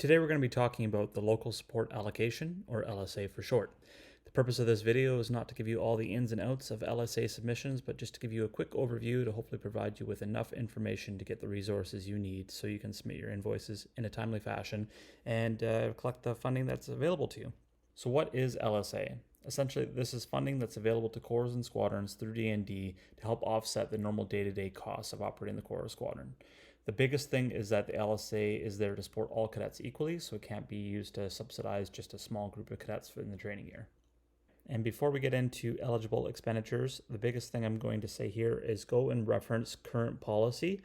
Today we're going to be talking about the Local Support Allocation, or LSA for short. The purpose of this video is not to give you all the ins and outs of LSA submissions, but just to give you a quick overview to hopefully provide you with enough information to get the resources you need so you can submit your invoices in a timely fashion and collect the funding that's available to you. So what is LSA? Essentially, this is funding that's available to corps and squadrons through D&D to help offset the normal day-to-day costs of operating the corps or squadron. The biggest thing is that the LSA is there to support all cadets equally, so it can't be used to subsidize just a small group of cadets in the training year. And before we get into eligible expenditures, the biggest thing I'm going to say here is go and reference current policy.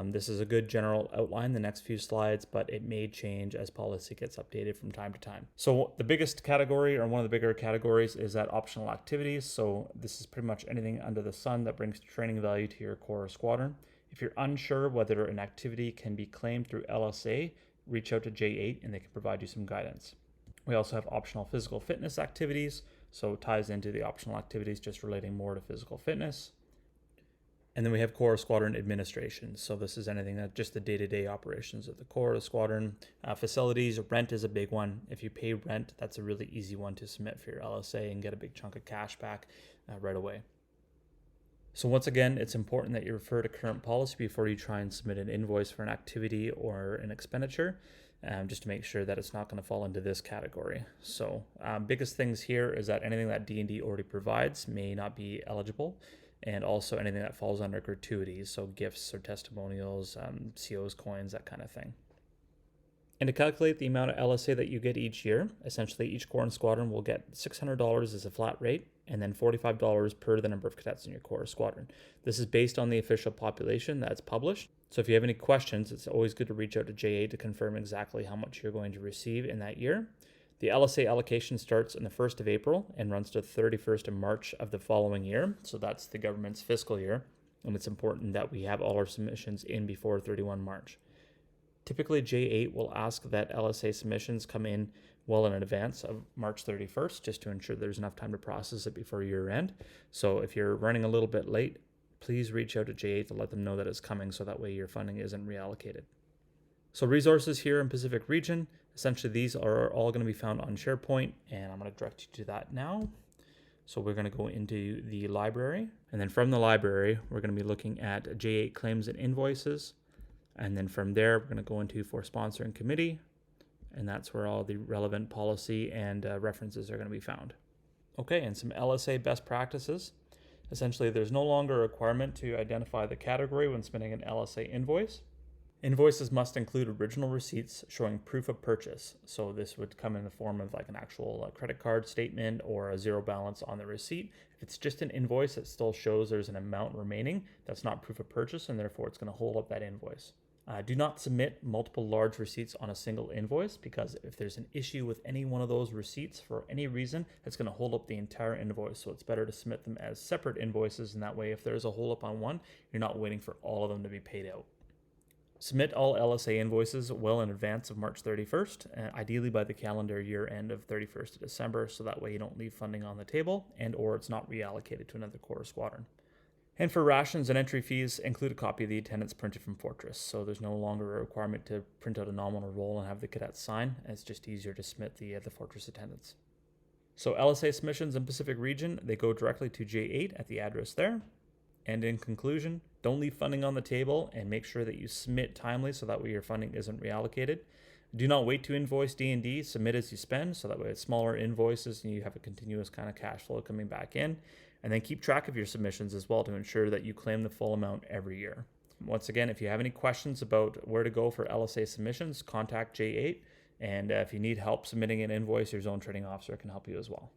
This is a good general outline, the next few slides, but it may change as policy gets updated from time to time. So the biggest category, or one of the bigger categories, is that optional activities. So this is pretty much anything under the sun that brings training value to your corps or squadron. If you're unsure whether an activity can be claimed through LSA, reach out to J8 and they can provide you some guidance. We also have optional physical fitness activities, so it ties into the optional activities just relating more to physical fitness. And then we have corps squadron administration. So this is anything that just the day-to-day operations of the corps, the squadron. Facilities, rent is a big one. If you pay rent, that's a really easy one to submit for your LSA and get a big chunk of cash back right away. So once again, it's important that you refer to current policy before you try and submit an invoice for an activity or an expenditure, just to make sure that it's not going to fall into this category. So biggest things here is that anything that D&D already provides may not be eligible, and also anything that falls under gratuities, so gifts or testimonials, COs, coins, that kind of thing. And to calculate the amount of LSA that you get each year, essentially each corps and squadron will get $600 as a flat rate, and then $45 per the number of cadets in your corps or squadron. This is based on the official population that's published. So if you have any questions, it's always good to reach out to JA to confirm exactly how much you're going to receive in that year. The LSA allocation starts on the 1st of April and runs to the 31st of March of the following year. So that's the government's fiscal year. And it's important that we have all our submissions in before 31 March. Typically, J8 will ask that LSA submissions come in well in advance of March 31st, just to ensure there's enough time to process it before year end. So if you're running a little bit late, please reach out to J8 to let them know that it's coming, so that way your funding isn't reallocated. So resources here in Pacific Region, essentially these are all going to be found on SharePoint, and I'm going to direct you to that now. So we're going to go into the library, and then from the library, we're going to be looking at J8 claims and invoices. And then from there, we're going to go into for sponsor and committee, and that's where all the relevant policy and references are going to be found. Okay, and some LSA best practices. Essentially, there's no longer a requirement to identify the category when submitting an LSA invoice. Invoices must include original receipts showing proof of purchase. So this would come in the form of like an actual credit card statement or a zero balance on the receipt. If it's just an invoice, it still shows there's an amount remaining. That's not proof of purchase, and therefore it's going to hold up that invoice. Do not submit multiple large receipts on a single invoice, because if there's an issue with any one of those receipts for any reason, it's going to hold up the entire invoice. So it's better to submit them as separate invoices, and that way if there's a hold up on one, you're not waiting for all of them to be paid out. Submit all LSA invoices well in advance of March 31st, ideally by the calendar year end of 31st of December, so that way you don't leave funding on the table and or it's not reallocated to another corps or squadron. And for rations and entry fees, include a copy of the attendance printed from Fortress. So there's no longer a requirement to print out a nominal roll and have the cadets sign. It's just easier to submit the Fortress attendance. So LSA submissions in Pacific Region, they go directly to J8 at the address there. And in conclusion, don't leave funding on the table and make sure that you submit timely so that way your funding isn't reallocated. Do not wait to invoice D&D, submit as you spend, so that way it's smaller invoices and you have a continuous kind of cash flow coming back in. And then keep track of your submissions as well to ensure that you claim the full amount every year. Once again, if you have any questions about where to go for LSA submissions, contact J8. And if you need help submitting an invoice, your zone training officer can help you as well.